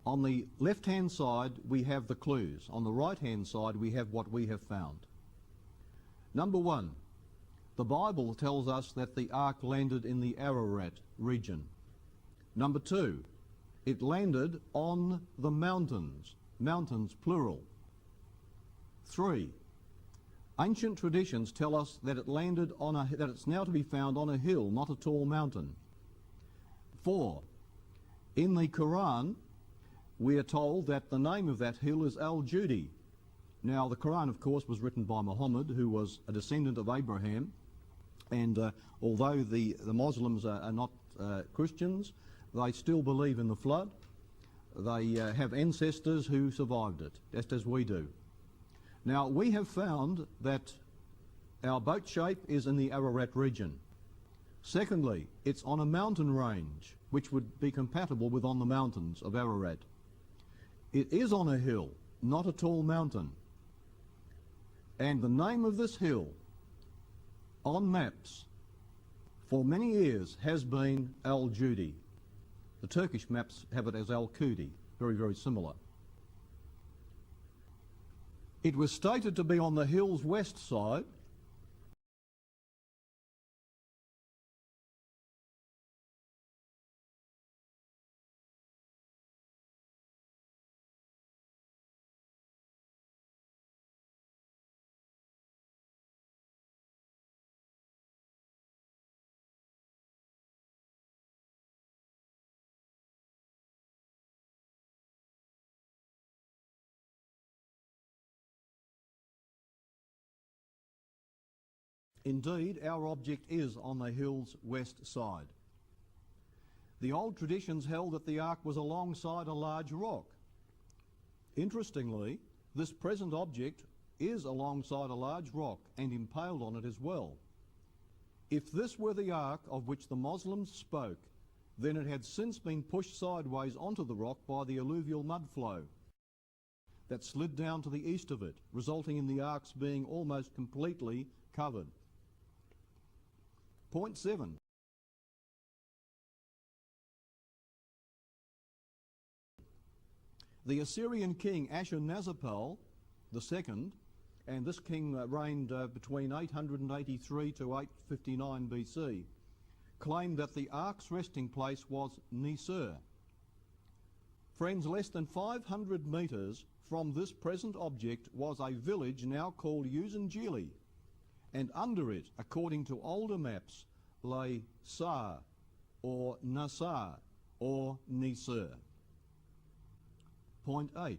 On the left-hand side, we have the clues. On the right-hand side, we have what we have found. Number one, the Bible tells us that the ark landed in the Ararat region. Number two, it landed on the mountains. Mountains, plural. 3. Ancient traditions tell us that it landed on that it's now to be found on a hill, not a tall mountain. 4. In the Quran, we are told that the name of that hill is Al-Judi. Now, the Quran, of course, was written by Muhammad, who was a descendant of Abraham, and although the Muslims are not Christians, they still believe in the flood. They have ancestors who survived it, just as we do. Now, we have found that our boat shape is in the Ararat region. Secondly, it's on a mountain range, which would be compatible with on the mountains of Ararat. It is on a hill, not a tall mountain. And the name of this hill on maps for many years has been Al-Judi. The Turkish maps have it as Al-Kudi, very, very similar. It was stated to be on the hill's west side. Indeed, our object is on the hill's west side. The old traditions held that the ark was alongside a large rock. Interestingly, this present object is alongside a large rock and impaled on it as well. If this were the ark of which the Muslims spoke, then it had since been pushed sideways onto the rock by the alluvial mud flow that slid down to the east of it, resulting in the ark's being almost completely covered. Point 7. The Assyrian king Ashurnazirpal II, and this king reigned between 883 to 859 BC, claimed that the ark's resting place was Nisr. Friends, less than 500 metres from this present object was a village now called Uzunjili, and under it, according to older maps, lay Sar, or Nasar, or Nisr. Point 8.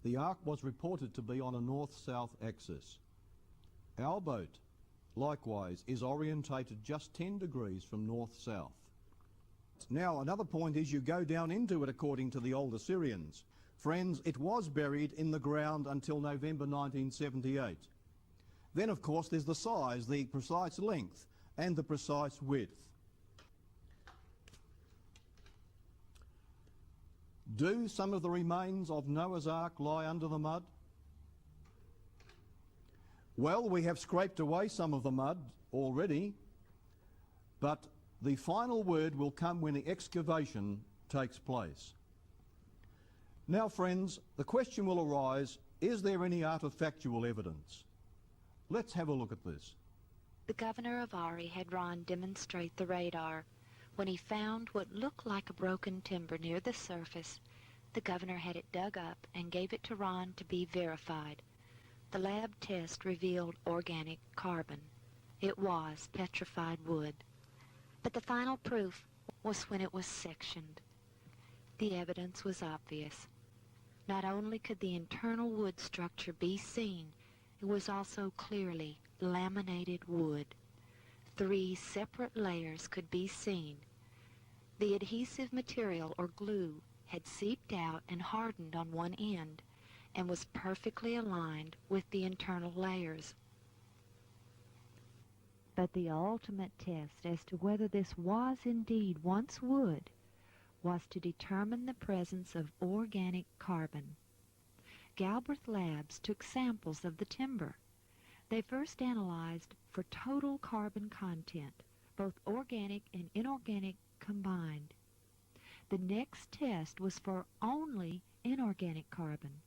The ark was reported to be on a north-south axis. Our boat, likewise, is orientated just 10 degrees from north-south. Now, another point is you go down into it according to the old Assyrians. Friends, it was buried in the ground until November 1978. Then, of course, there's the size, the precise length, and the precise width. Do some of the remains of Noah's Ark lie under the mud? Well, we have scraped away some of the mud already, but the final word will come when the excavation takes place. Now, friends, the question will arise, is there any artifactual evidence? Let's have a look at this. The governor of Ari had Ron demonstrate the radar. When he found what looked like a broken timber near the surface, the governor had it dug up and gave it to Ron to be verified. The lab test revealed organic carbon. It was petrified wood. But the final proof was when it was sectioned. The evidence was obvious. Not only could the internal wood structure be seen, it was also clearly laminated wood. 3 separate layers could be seen. The adhesive material, or glue, had seeped out and hardened on one end and was perfectly aligned with the internal layers. But the ultimate test as to whether this was indeed once wood was to determine the presence of organic carbon. Galbraith Labs took samples of the timber. They first analyzed for total carbon content, both organic and inorganic combined. The next test was for only inorganic carbon.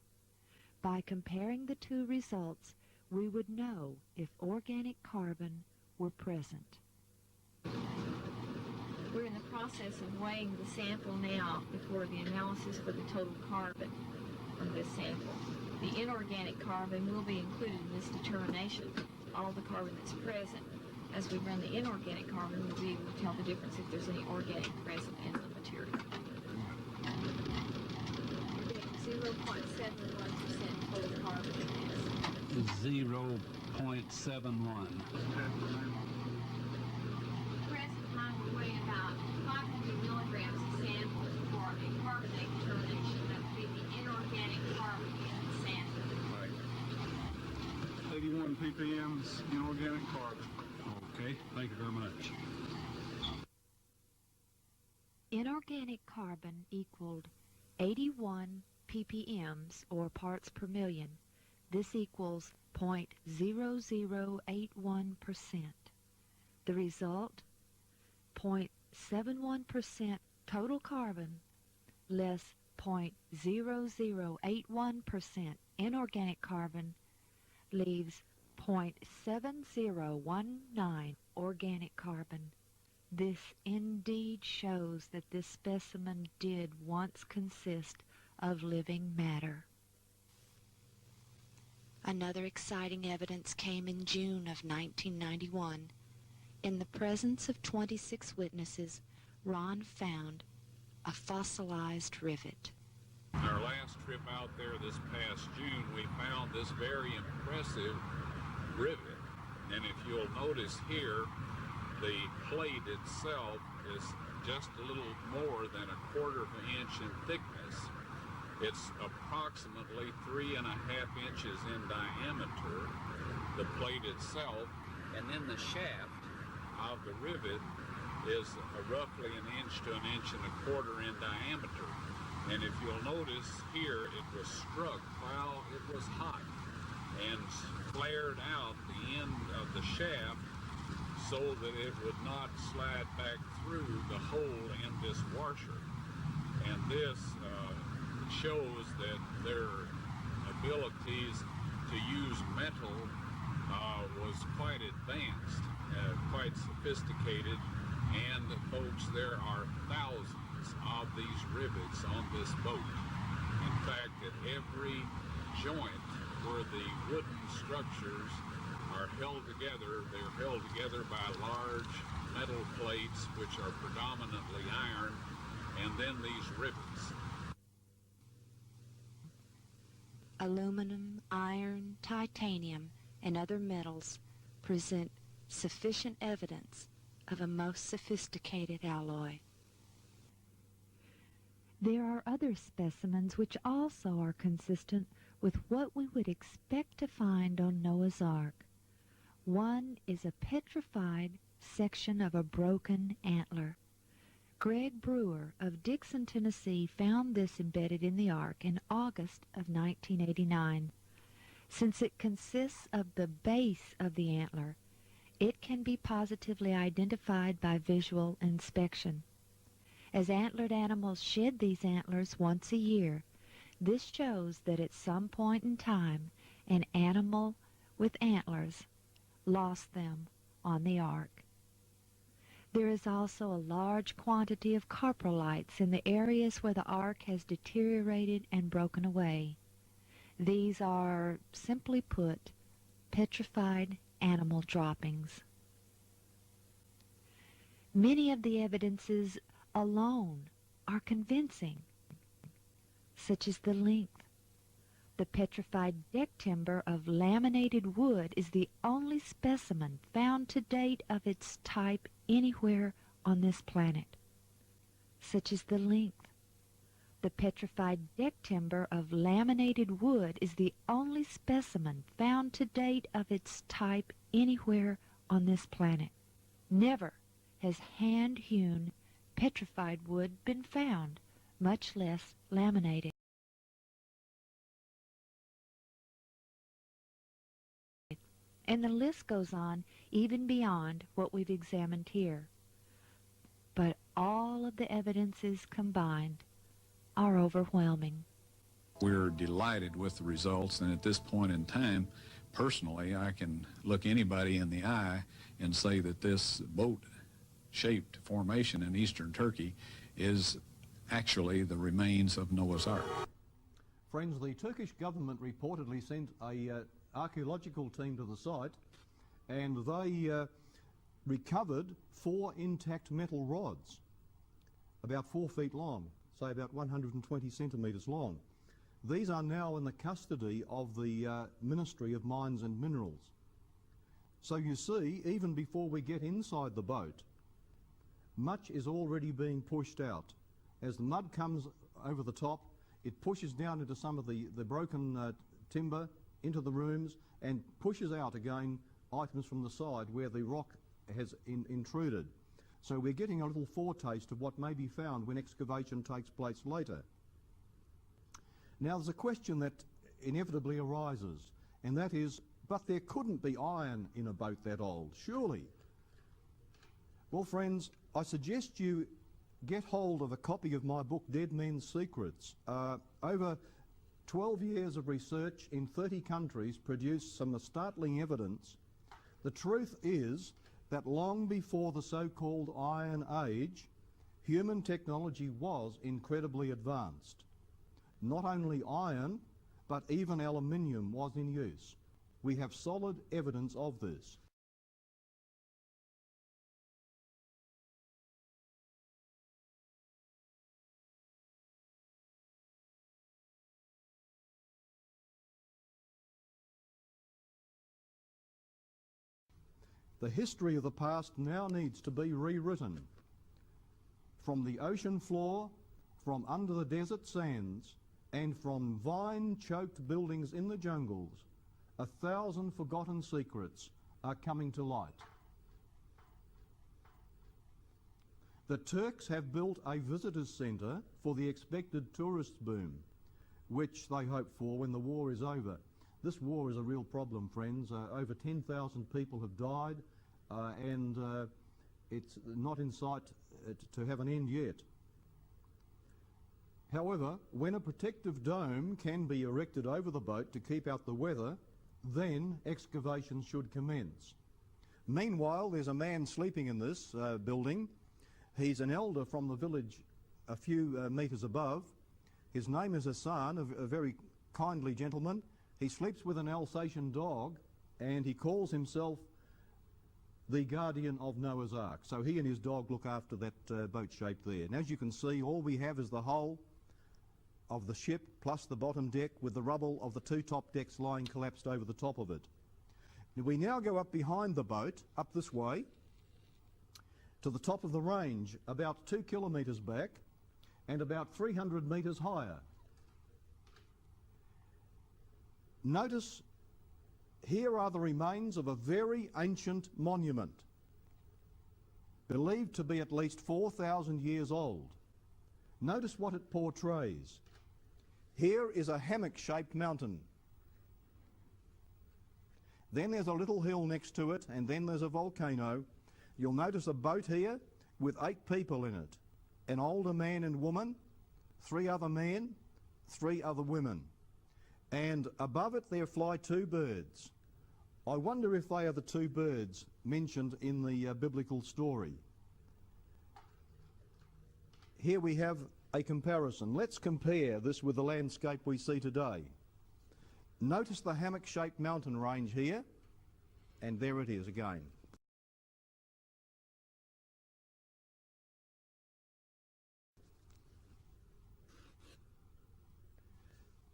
By comparing the two results, we would know if organic carbon were present. We're in the process of weighing the sample now before the analysis for the total carbon from this sample. The inorganic carbon will be included in this determination, all the carbon that's present. As we run the inorganic carbon, we'll be able to tell the difference if there's any organic present in the material. 0.71% total carbon in this. 0.71. Present time we're weighing about 500 milligrams of sample for a carbonate determination. That would be the inorganic carbon in the sample. Right. 81 ppm's inorganic carbon. Okay, thank you very much. Inorganic carbon equaled 81 ppms, or parts per million. This equals 0.0081%. The result, 0.71% total carbon less 0.0081% inorganic carbon leaves 0.7019 organic carbon. This indeed shows that this specimen did once consist of living matter. Another exciting evidence came in June of 1991. In the presence of 26 witnesses, Ron found a fossilized rivet. Our last trip out there this past June, we found this very impressive rivet. And if you'll notice here, the plate itself is just a little more than 1/4 inch in thickness. It's approximately 3.5 inches in diameter, the plate itself, and then the shaft of the rivet is roughly 1 inch to 1.25 inches in diameter. And if you'll notice here, it was struck while it was hot and flared out the end of the shaft so that it would not slide back through the hole in this washer. And this shows that their abilities to use metal was quite advanced, quite sophisticated, and folks, there are thousands of these rivets on this boat. In fact, at every joint where the wooden structures are held together, they're held together by large metal plates which are predominantly iron, and then these rivets. Aluminum, iron, titanium, and other metals present sufficient evidence of a most sophisticated alloy. There are other specimens which also are consistent with what we would expect to find on Noah's Ark. One is a petrified section of a broken antler. Greg Brewer of Dixon, Tennessee, found this embedded in the Ark in August of 1989. Since it consists of the base of the antler, it can be positively identified by visual inspection. As antlered animals shed these antlers once a year, this shows that at some point in time, an animal with antlers lost them on the Ark. There is also a large quantity of coprolites in the areas where the Ark has deteriorated and broken away. These are, simply put, petrified animal droppings. Many of the evidences alone are convincing, such as the length. The petrified deck timber of laminated wood is the only specimen found to date of its type anywhere on this planet, such as the length. The petrified deck timber of laminated wood is the only specimen found to date of its type anywhere on this planet. Never has hand-hewn petrified wood been found, much less laminated. And the list goes on even beyond what we've examined here. But all of the evidences combined are overwhelming. We're delighted with the results, and at this point in time, personally, I can look anybody in the eye and say that this boat-shaped formation in eastern Turkey is actually the remains of Noah's Ark. Friends, the Turkish government reportedly sent a archaeological team to the site, and they recovered 4 intact metal rods, about 4 feet long, say about 120 centimetres long. These are now in the custody of the Ministry of Mines and Minerals. So you see, even before we get inside the boat, much is already being pushed out. As the mud comes over the top, it pushes down into some of the broken timber, into the rooms, and pushes out again items from the side where the rock has intruded. So we're getting a little foretaste of what may be found when excavation takes place later. Now there's a question that inevitably arises, and that is, but there couldn't be iron in a boat that old, surely? Well, friends, I suggest you get hold of a copy of my book, Dead Men's Secrets. Over 12 years of research in 30 countries produced some startling evidence. The truth is that long before the so-called Iron Age, human technology was incredibly advanced. Not only iron, but even aluminium was in use. We have solid evidence of this. The history of the past now needs to be rewritten. From the ocean floor, from under the desert sands, and from vine-choked buildings in the jungles, 1,000 forgotten secrets are coming to light. The Turks have built a visitors centre for the expected tourist boom, which they hope for when the war is over. This war is a real problem, friends. Over 10,000 people have died, and it's not in sight to have an end yet. However, when a protective dome can be erected over the boat to keep out the weather, then excavation should commence. Meanwhile, there's a man sleeping in this building. He's an elder from the village a few metres above. His name is Hassan, a very kindly gentleman. He sleeps with an Alsatian dog, and he calls himself the guardian of Noah's Ark. So he and his dog look after that boat shape there. And as you can see, all we have is the hull of the ship plus the bottom deck with the rubble of the 2 top decks lying collapsed over the top of it. We now go up behind the boat, up this way, to the top of the range, about 2 kilometres back and about 300 metres higher. Notice here are the remains of a very ancient monument, believed to be at least 4,000 years old. Notice what it portrays. Here is a hammock-shaped mountain. Then there's a little hill next to it, and then there's a volcano. You'll notice a boat here with 8 people in it. An older man and woman, 3 other men, 3 other women. And above it there fly 2 birds. I wonder if they are the 2 birds mentioned in the biblical story. Here we have a comparison. Let's compare this with the landscape we see today. Notice the hammock-shaped mountain range here, and there it is again.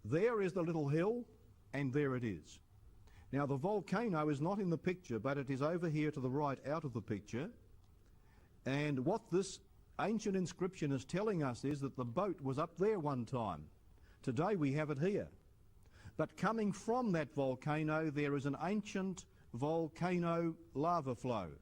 There is the little hill, and there it is. Now the volcano is not in the picture, but it is over here to the right out of the picture. And what this ancient inscription is telling us is that the boat was up there one time. Today we have it here. But coming from that volcano, there is an ancient volcano lava flow.